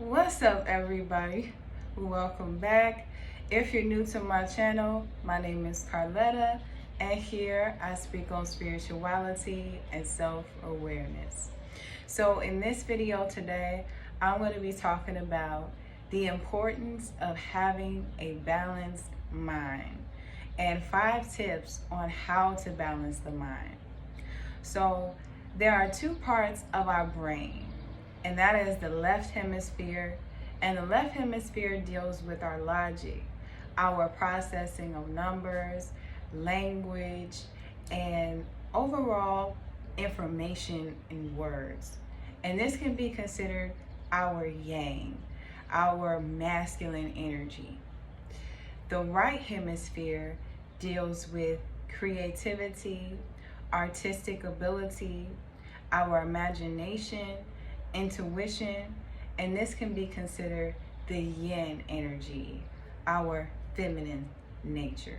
What's up, everybody? Welcome back. If you're new to my channel, my name is Carletta, and here I speak on spirituality and self-awareness. So in this video today, I'm going to be talking about the importance of having a balanced mind and 5 tips on how to balance the mind. So there are 2 parts of our brain, and that is the left hemisphere. And the left hemisphere deals with our logic, our processing of numbers, language, and overall information in words. And this can be considered our yang, our masculine energy. The right hemisphere deals with creativity, artistic ability, our imagination, intuition, and this can be considered the yin energy, our feminine nature.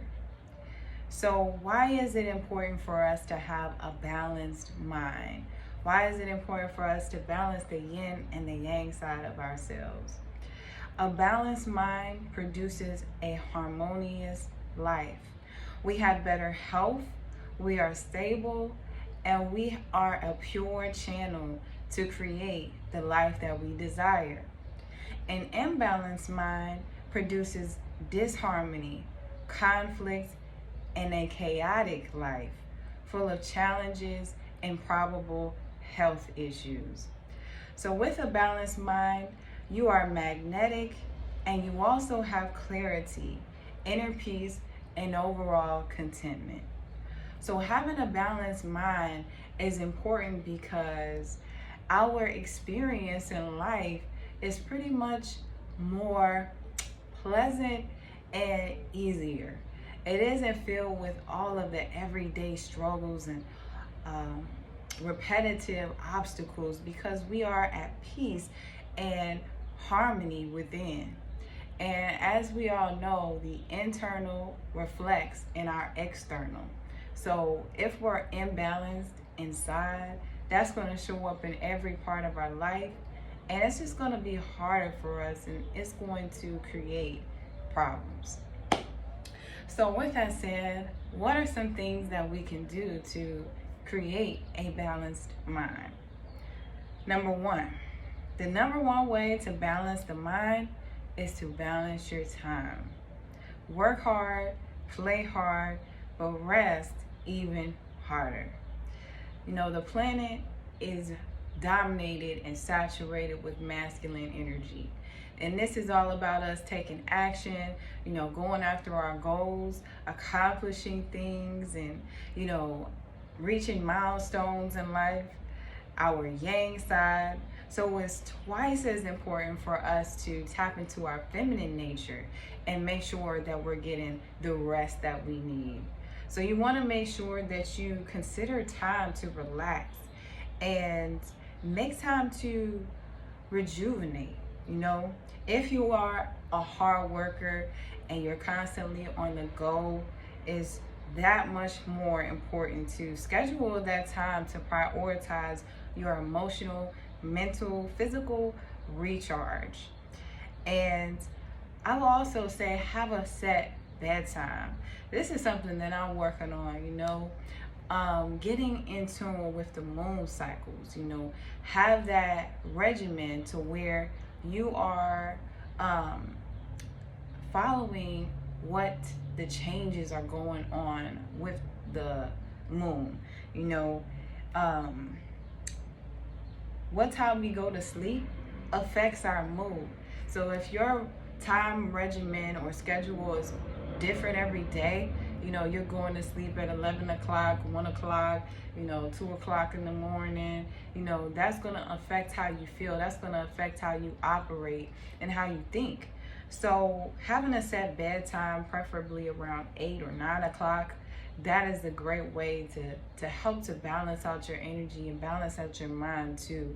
So why is it important for us to have a balanced mind? Why is it important for us to balance the yin and the yang side of ourselves? A balanced mind produces a harmonious life. We have better health, we are stable, and we are a pure channel to create the life that we desire. An imbalanced mind produces disharmony, conflict, and a chaotic life full of challenges and probable health issues. So with a balanced mind, you are magnetic and you also have clarity, inner peace, and overall contentment. So having a balanced mind is important because our experience in life is pretty much more pleasant and easier. It isn't filled with all of the everyday struggles and repetitive obstacles because we are at peace and harmony within. And as we all know, the internal reflects in our external. So if we're imbalanced inside, that's going to show up in every part of our life, and it's just going to be harder for us, and it's going to create problems. So with that said, what are some things that we can do to create a balanced mind? Number 1, the number 1 way to balance the mind is to balance your time. Work hard, play hard, but rest even harder. You know, the planet is dominated and saturated with masculine energy. And this is all about us taking action, going after our goals, accomplishing things, and, reaching milestones in life, our yang side. So it's twice as important for us to tap into our feminine nature and make sure that we're getting the rest that we need. So you want to make sure that you consider time to relax and make time to rejuvenate. If you are a hard worker and you're constantly on the go, it's that much more important to schedule that time to prioritize your emotional, mental, physical recharge. And I will also say have a set bedtime. This is something that I'm working on, getting in tune with the moon cycles, have that regimen to where you are following what the changes are going on with the moon. What time we go to sleep affects our mood. So if your time regimen or schedule is different every day, you're going to sleep at 11 o'clock, 1 o'clock, 2 o'clock in the morning, that's going to affect how you feel. That's going to affect how you operate and how you think. So having a set bedtime, preferably around 8 or 9 o'clock, that is a great way to help to balance out your energy and balance out your mind too.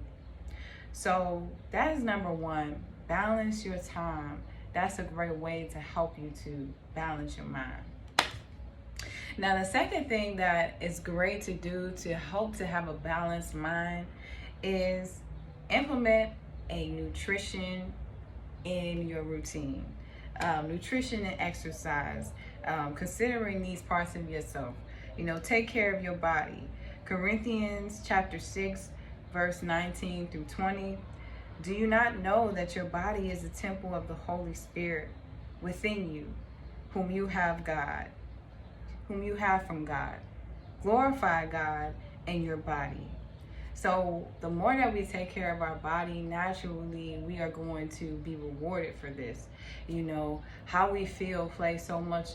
So that is number 1, balance your time. That's a great way to help you to balance your mind. Now, the second thing that is great to do to help to have a balanced mind is implement a nutrition in your routine. Nutrition and exercise, considering these parts of yourself. Take care of your body. Corinthians chapter 6, verse 19 through 20. Do you not know that your body is a temple of the Holy Spirit within you, whom you have from God? Glorify God in your body. So the more that we take care of our body, naturally we are going to be rewarded for this. How we feel plays so much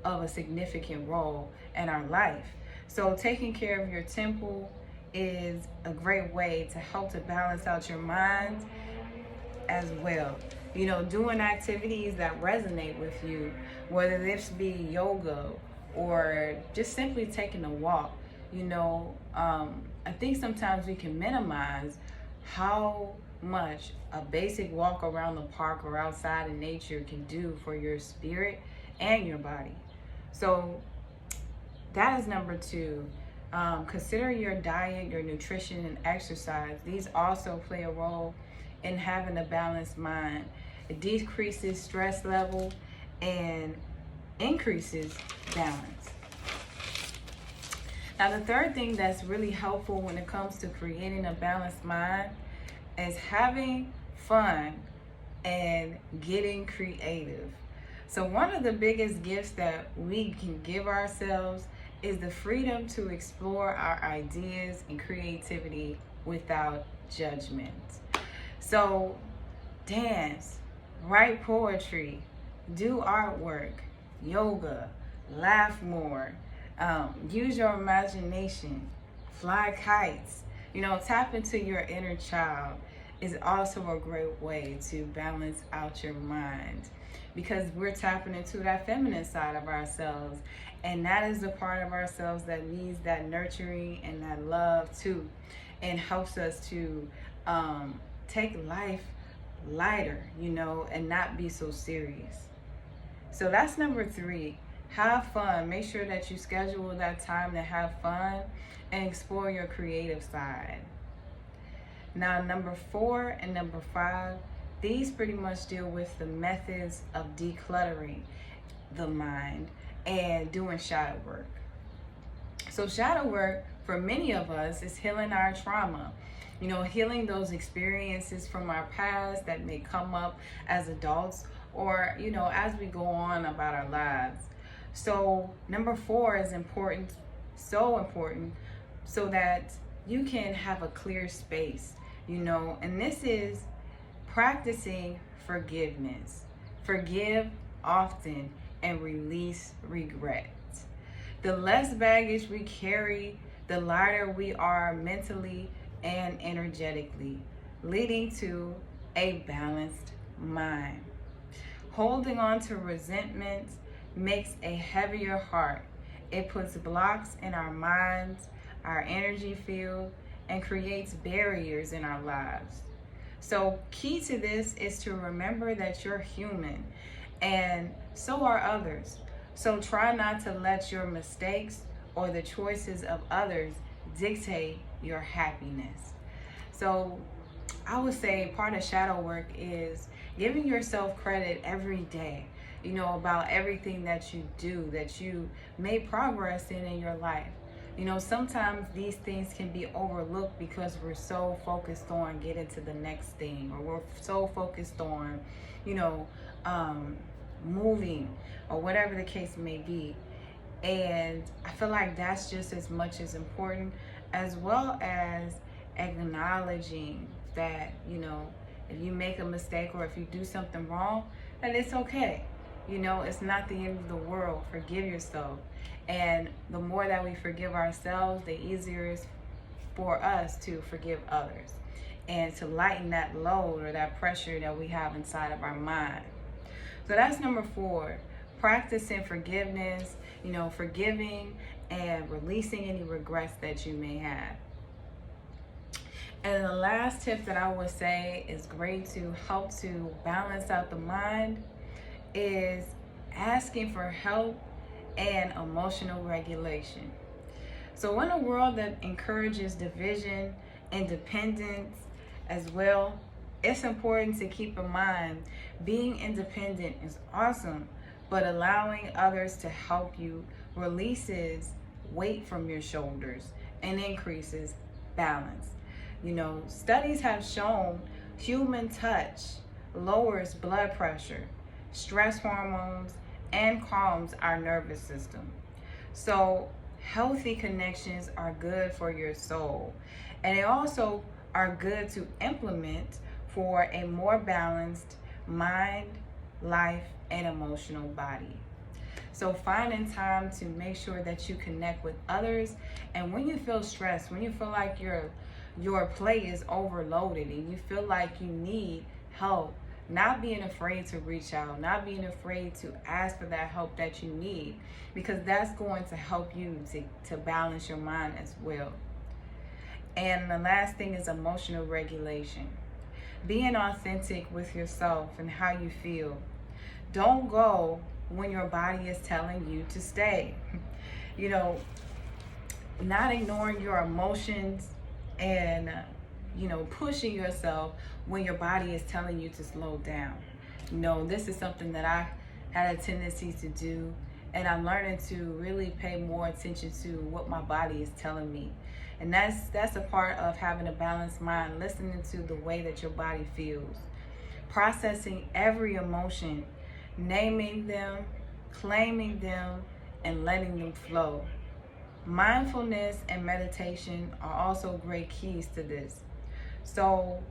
of a significant role in our life. So taking care of your temple is a great way to help to balance out your mind as well. Doing activities that resonate with you, whether this be yoga or just simply taking a walk. I think sometimes we can minimize how much a basic walk around the park or outside in nature can do for your spirit and your body. So that is number 2. Consider your diet, your nutrition, and exercise. These also play a role in having a balanced mind. It decreases stress level and increases balance. Now, the third thing that's really helpful when it comes to creating a balanced mind is having fun and getting creative. So one of the biggest gifts that we can give ourselves is the freedom to explore our ideas and creativity without judgment. So dance, write poetry, do artwork, yoga, laugh more, use your imagination, fly kites. Tap into your inner child is also a great way to balance out your mind, because we're tapping into that feminine side of ourselves, and that is the part of ourselves that needs that nurturing and that love too, and helps us to take life lighter, and not be so serious. So that's number 3. Have fun. Make sure that you schedule that time to have fun and explore your creative side. Now, number 4 and number 5, these pretty much deal with the methods of decluttering the mind and doing shadow work. So shadow work for many of us is healing our trauma, healing those experiences from our past that may come up as adults or, as we go on about our lives. So number 4 is important, so important, so that you can have a clear space, and this is practicing forgiveness. Forgive often and release regret. The less baggage we carry, the lighter we are mentally and energetically, leading to a balanced mind. Holding on to resentment makes a heavier heart. It puts blocks in our minds, our energy field, and creates barriers in our lives. So key to this is to remember that you're human, and so are others. So try not to let your mistakes or the choices of others dictate your happiness. So I would say part of shadow work is giving yourself credit every day, about everything that you do, that you made progress in your life. Sometimes these things can be overlooked because we're so focused on getting to the next thing, or we're so focused on, moving, or whatever the case may be. And I feel like that's just as much as important, as well as acknowledging that, if you make a mistake or if you do something wrong, that it's okay. It's not the end of the world. Forgive yourself. And the more that we forgive ourselves, the easier it is for us to forgive others and to lighten that load or that pressure that we have inside of our mind. So that's number 4. Practicing forgiveness, forgiving and releasing any regrets that you may have. And the last tip that I would say is great to help to balance out the mind is asking for help and emotional regulation. So in a world that encourages division, independence, as well it's important to keep in mind being independent is awesome, but allowing others to help you releases weight from your shoulders and increases balance. Studies have shown human touch lowers blood pressure, stress hormones, and calms our nervous system. So, healthy connections are good for your soul, and they also are good to implement for a more balanced mind, life, and emotional body. So finding time to make sure that you connect with others, and when you feel stressed, when you feel like your plate is overloaded and you feel like you need help, not being afraid to reach out, not being afraid to ask for that help that you need, because that's going to help you to balance your mind as well. And the last thing is emotional regulation. Being authentic with yourself and how you feel. Don't go when your body is telling you to stay. Not ignoring your emotions and pushing yourself when your body is telling you to slow down. This is something that I had a tendency to do, and I'm learning to really pay more attention to what my body is telling me. And that's a part of having a balanced mind, listening to the way that your body feels, processing every emotion, naming them, claiming them, and letting them flow. Mindfulness and meditation are also great keys to this. So,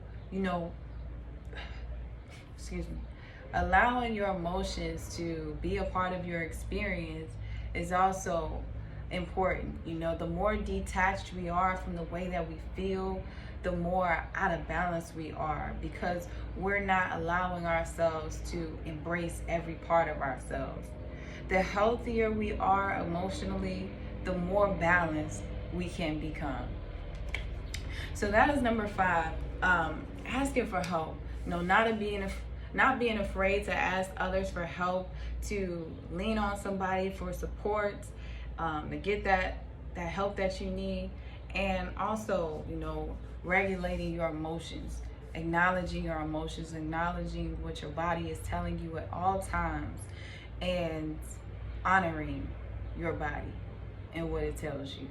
allowing your emotions to be a part of your experience is also important. The more detached we are from the way that we feel, the more out of balance we are, because we're not allowing ourselves to embrace every part of ourselves. The healthier we are emotionally, the more balanced we can become. So that is number 5. Asking for help. Not being afraid to ask others for help, to lean on somebody for support, to get that help that you need, and also regulating your emotions, acknowledging your emotions, acknowledging what your body is telling you at all times, and honoring your body and what it tells you.